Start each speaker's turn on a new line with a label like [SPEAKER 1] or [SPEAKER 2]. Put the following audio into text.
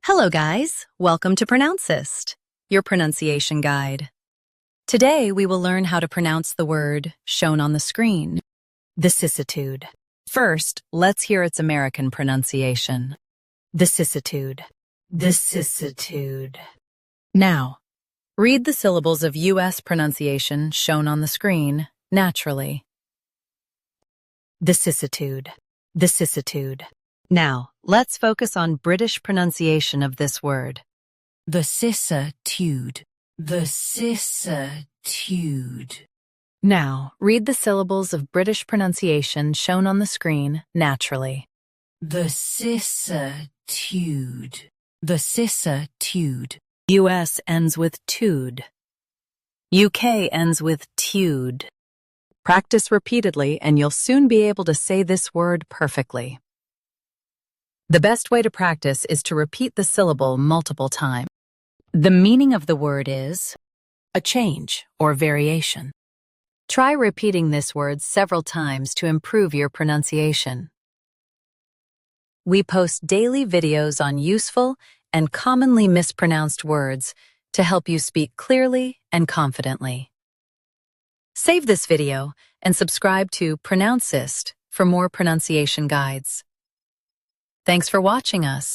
[SPEAKER 1] Hello guys, welcome to Pronouncist, your pronunciation guide. Today we will learn how to pronounce the word shown on the screen, vicissitude. First, let's hear its American pronunciation. Vicissitude. Vicissitude. Now, read the syllables of U.S. pronunciation shown on the screen naturally. Vicissitude. Vicissitude. Now, let's focus on British pronunciation of this word. Vicissitude. Vicissitude. Now, read the syllables of British pronunciation shown on the screen naturally. Vicissitude. Vicissitude. US ends with tude. UK ends with tude. Practice repeatedly and you'll soon be able to say this word perfectly. The best way to practice is to repeat the syllable multiple times. The meaning of the word is a change or variation. Try repeating this word several times to improve your pronunciation. We post daily videos on useful and commonly mispronounced words to help you speak clearly and confidently. Save this video and subscribe to Pronouncist for more pronunciation guides. Thanks for watching us.